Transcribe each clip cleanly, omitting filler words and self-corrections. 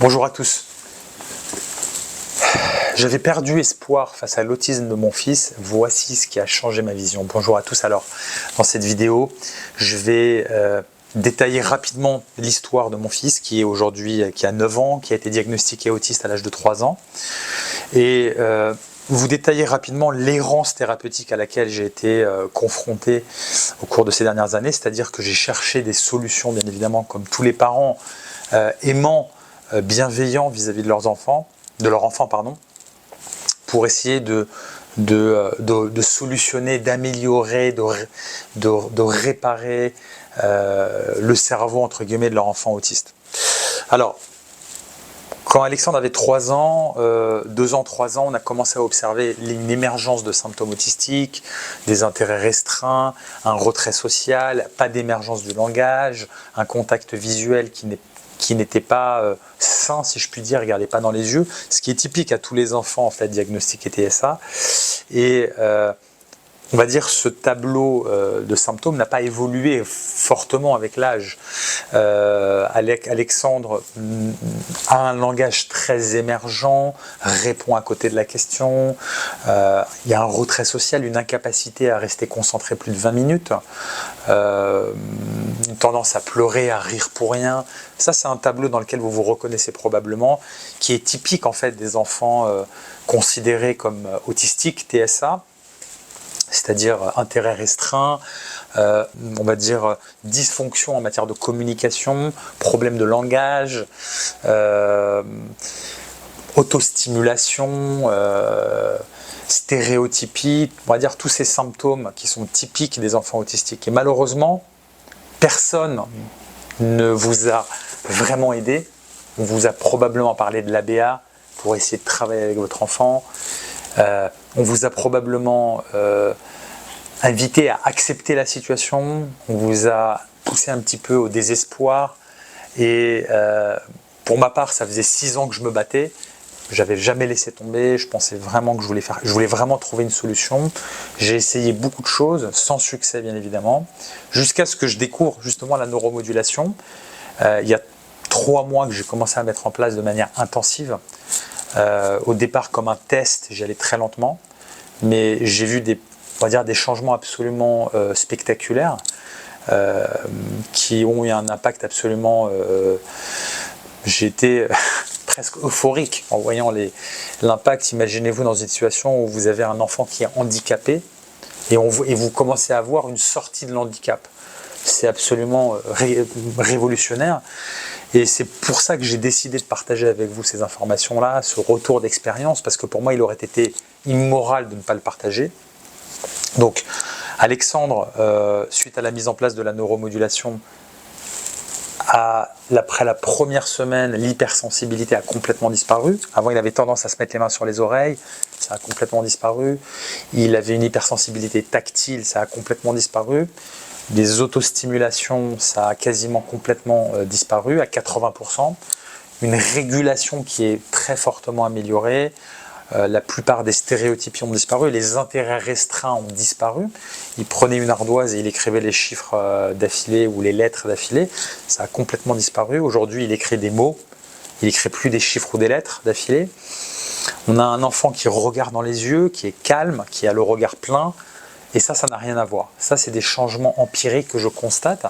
Bonjour à tous. J'avais perdu espoir face à l'autisme de mon fils. Voici ce qui a changé ma vision. Bonjour à tous. Alors, dans cette vidéo, je vais détailler rapidement l'histoire de mon fils qui a 9 ans, qui a été diagnostiqué autiste à l'âge de 3 ans. Et vous détailler rapidement l'errance thérapeutique à laquelle j'ai été confronté au cours de ces dernières années. C'est-à-dire que j'ai cherché des solutions, bien évidemment, comme tous les parents aimants, bienveillants vis-à-vis de leur enfant, pour essayer de solutionner, d'améliorer, de réparer le cerveau entre guillemets de leur enfant autiste. Alors, quand Alexandre avait 3 ans, 2 ans, 3 ans, on a commencé à observer une émergence de symptômes autistiques, des intérêts restreints, un retrait social, pas d'émergence du langage, un contact visuel qui n'était pas sain, si je puis dire, regardez pas dans les yeux, ce qui est typique à tous les enfants en fait diagnostiqués TSA. Et on va dire ce tableau de symptômes n'a pas évolué fortement avec l'âge. Alexandre a un langage très émergent, répond à côté de la question, il y a un retrait social, une incapacité à rester concentré plus de 20 minutes, une tendance à pleurer, à rire pour rien. Ça, c'est un tableau dans lequel vous vous reconnaissez probablement, qui est typique en fait des enfants considérés comme autistiques, TSA. C'est-à-dire intérêt restreint, on va dire dysfonction en matière de communication, problème de langage, autostimulation, stéréotypie, on va dire tous ces symptômes qui sont typiques des enfants autistiques. Et malheureusement, personne ne vous a vraiment aidé. On vous a probablement parlé de l'ABA pour essayer de travailler avec votre enfant. On vous a probablement invité à accepter la situation, on vous a poussé un petit peu au désespoir et pour ma part ça faisait 6 ans que je me battais, j'avais jamais laissé tomber, je pensais vraiment que je voulais vraiment trouver une solution. J'ai essayé beaucoup de choses, sans succès bien évidemment, jusqu'à ce que je découvre justement la neuromodulation. Il y a 3 mois que j'ai commencé à mettre en place de manière intensive. Au départ comme un test, j'y allais très lentement, mais j'ai vu des changements absolument spectaculaires qui ont eu un impact absolument... j'ai été presque euphorique en voyant l'impact. Imaginez-vous dans une situation où vous avez un enfant qui est handicapé et vous commencez à voir une sortie de l'handicap. C'est absolument révolutionnaire. Et c'est pour ça que j'ai décidé de partager avec vous ces informations-là, ce retour d'expérience, parce que pour moi, il aurait été immoral de ne pas le partager. Donc, Alexandre, suite à la mise en place de la neuromodulation, après la première semaine, l'hypersensibilité a complètement disparu. Avant, il avait tendance à se mettre les mains sur les oreilles, ça a complètement disparu. Il avait une hypersensibilité tactile, ça a complètement disparu. Des autostimulations, ça a quasiment complètement disparu, à 80%. Une régulation qui est très fortement améliorée. La plupart des stéréotypies ont disparu. Les intérêts restreints ont disparu. Il prenait une ardoise et il écrivait les chiffres d'affilée ou les lettres d'affilée. Ça a complètement disparu. Aujourd'hui, il écrit des mots. Il n'écrit plus des chiffres ou des lettres d'affilée. On a un enfant qui regarde dans les yeux, qui est calme, qui a le regard plein. Et ça n'a rien à voir. Ça, c'est des changements empiriques que je constate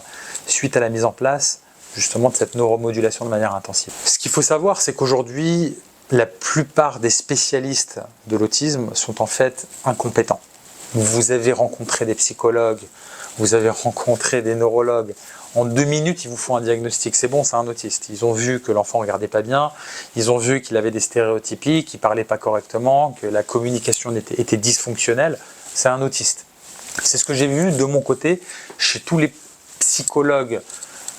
suite à la mise en place justement de cette neuromodulation de manière intensive. Ce qu'il faut savoir, c'est qu'aujourd'hui, la plupart des spécialistes de l'autisme sont en fait incompétents. Vous avez rencontré des psychologues, vous avez rencontré des neurologues. En 2 minutes, ils vous font un diagnostic. C'est bon, c'est un autiste. Ils ont vu que l'enfant ne regardait pas bien, ils ont vu qu'il avait des stéréotypies, qu'il ne parlait pas correctement, que la communication était dysfonctionnelle. C'est un autiste. C'est ce que j'ai vu de mon côté chez tous les psychologues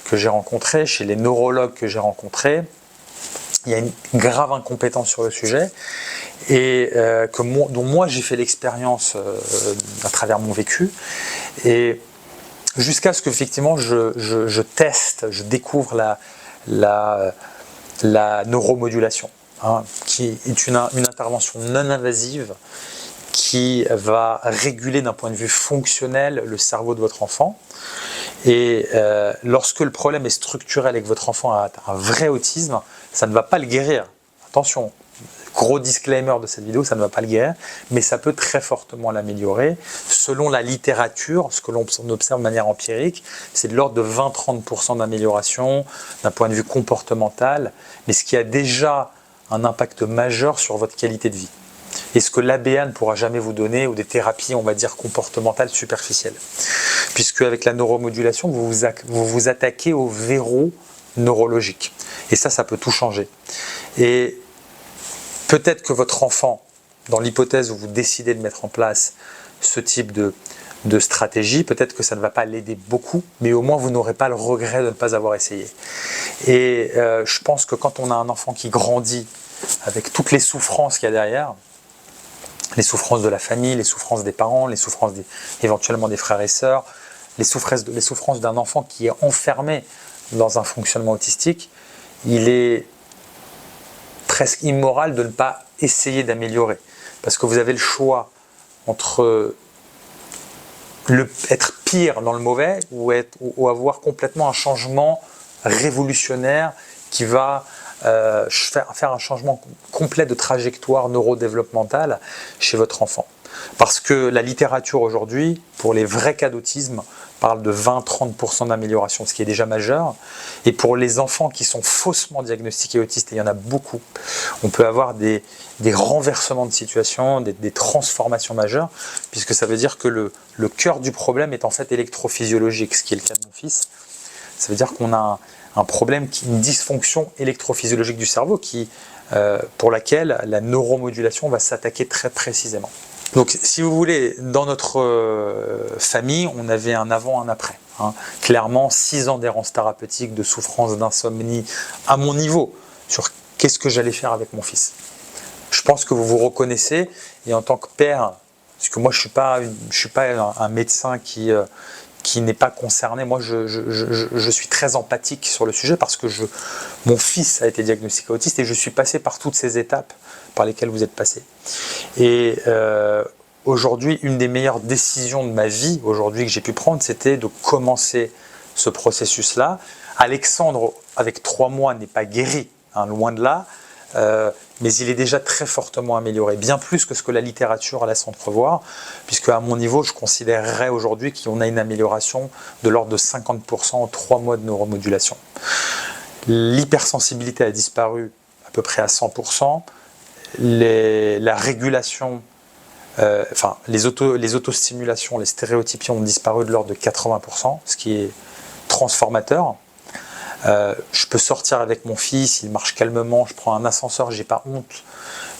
que j'ai rencontrés, chez les neurologues que j'ai rencontrés. Il y a une grave incompétence sur le sujet et dont moi j'ai fait l'expérience à travers mon vécu. Et jusqu'à ce qu'effectivement je teste, je découvre la neuromodulation, qui est une intervention non invasive qui va réguler d'un point de vue fonctionnel le cerveau de votre enfant. Et lorsque le problème est structurel et que votre enfant a un vrai autisme, ça ne va pas le guérir. Attention, gros disclaimer de cette vidéo, ça ne va pas le guérir, mais ça peut très fortement l'améliorer. Selon la littérature, ce que l'on observe de manière empirique, c'est de l'ordre de 20-30% d'amélioration d'un point de vue comportemental, mais ce qui a déjà un impact majeur sur votre qualité de vie. Et ce que l'ABA ne pourra jamais vous donner, ou des thérapies, on va dire, comportementales superficielles. Puisque avec la neuromodulation, vous vous attaquez au verrou neurologique. Et ça peut tout changer. Et peut-être que votre enfant, dans l'hypothèse où vous décidez de mettre en place ce type de stratégie, peut-être que ça ne va pas l'aider beaucoup, mais au moins vous n'aurez pas le regret de ne pas avoir essayé. Et je pense que quand on a un enfant qui grandit avec toutes les souffrances qu'il y a derrière, les souffrances de la famille, les souffrances des parents, les souffrances éventuellement des frères et sœurs, les souffrances d'un enfant qui est enfermé dans un fonctionnement autistique, il est presque immoral de ne pas essayer d'améliorer. Parce que vous avez le choix entre être pire dans le mauvais ou avoir complètement un changement révolutionnaire qui va faire un changement complet de trajectoire neurodéveloppementale chez votre enfant. Parce que la littérature aujourd'hui, pour les vrais cas d'autisme, parle de 20-30% d'amélioration, ce qui est déjà majeur. Et pour les enfants qui sont faussement diagnostiqués autistes, et il y en a beaucoup, on peut avoir des renversements de situation, des transformations majeures, puisque ça veut dire que le cœur du problème est en fait électrophysiologique, ce qui est le cas de mon fils. Ça veut dire qu'on a un problème, une dysfonction électrophysiologique du cerveau pour laquelle la neuromodulation va s'attaquer très précisément. Donc, si vous voulez, dans notre famille, on avait un avant, un après. Clairement, 6 ans d'errance thérapeutique, de souffrance, d'insomnie, à mon niveau, sur qu'est-ce que j'allais faire avec mon fils. Je pense que vous vous reconnaissez, et en tant que père, parce que moi je suis pas un médecin qui n'est pas concerné. Moi, je suis très empathique sur le sujet parce que mon fils a été diagnostiqué autiste et je suis passé par toutes ces étapes par lesquelles vous êtes passé. Et aujourd'hui, une des meilleures décisions de ma vie aujourd'hui que j'ai pu prendre, c'était de commencer ce processus-là. Alexandre, avec 3 mois, n'est pas guéri, loin de là. Mais il est déjà très fortement amélioré, bien plus que ce que la littérature laisse entrevoir, puisque à mon niveau, je considérerais aujourd'hui qu'on a une amélioration de l'ordre de 50% en 3 mois de neuromodulation. L'hypersensibilité a disparu à peu près à 100%, la régulation, les autostimulations, les stéréotypies ont disparu de l'ordre de 80%, ce qui est transformateur. Je peux sortir avec mon fils, il marche calmement, je prends un ascenseur, j'ai pas honte.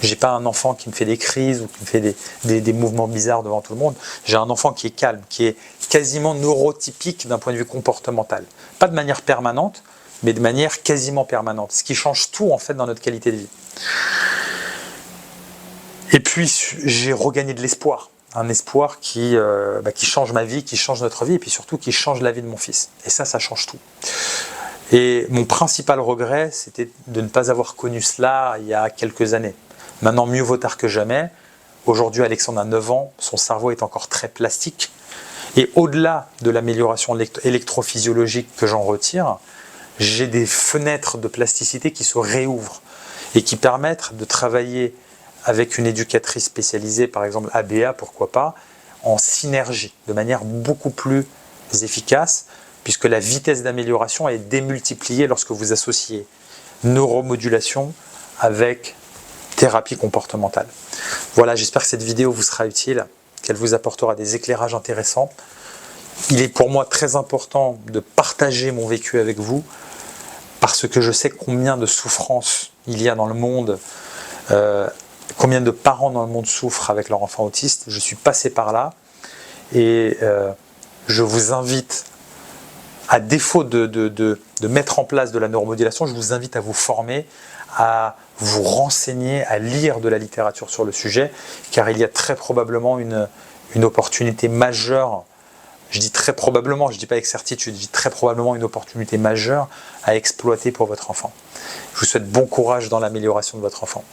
J'ai pas un enfant qui me fait des crises ou qui me fait des mouvements bizarres devant tout le monde. J'ai un enfant qui est calme, qui est quasiment neurotypique d'un point de vue comportemental. Pas de manière permanente, mais de manière quasiment permanente. Ce qui change tout en fait dans notre qualité de vie. Et puis j'ai regagné de l'espoir. Un espoir qui change ma vie, qui change notre vie, et puis surtout qui change la vie de mon fils. Et ça change tout. Et mon principal regret, c'était de ne pas avoir connu cela il y a quelques années. Maintenant, mieux vaut tard que jamais. Aujourd'hui, Alexandre a 9 ans, son cerveau est encore très plastique. Et au-delà de l'amélioration électrophysiologique que j'en retire, j'ai des fenêtres de plasticité qui se réouvrent et qui permettent de travailler avec une éducatrice spécialisée, par exemple ABA, pourquoi pas, en synergie, de manière beaucoup plus efficace, puisque la vitesse d'amélioration est démultipliée lorsque vous associez neuromodulation avec thérapie comportementale. Voilà, j'espère que cette vidéo vous sera utile, qu'elle vous apportera des éclairages intéressants. Il est pour moi très important de partager mon vécu avec vous, parce que je sais combien de souffrances il y a dans le monde, combien de parents dans le monde souffrent avec leur enfant autiste. Je suis passé par là et je vous invite, à défaut de mettre en place de la neuromodulation, je vous invite à vous former, à vous renseigner, à lire de la littérature sur le sujet, car il y a très probablement une opportunité majeure. Je dis très probablement, je ne dis pas avec certitude, je dis très probablement une opportunité majeure à exploiter pour votre enfant. Je vous souhaite bon courage dans l'amélioration de votre enfant.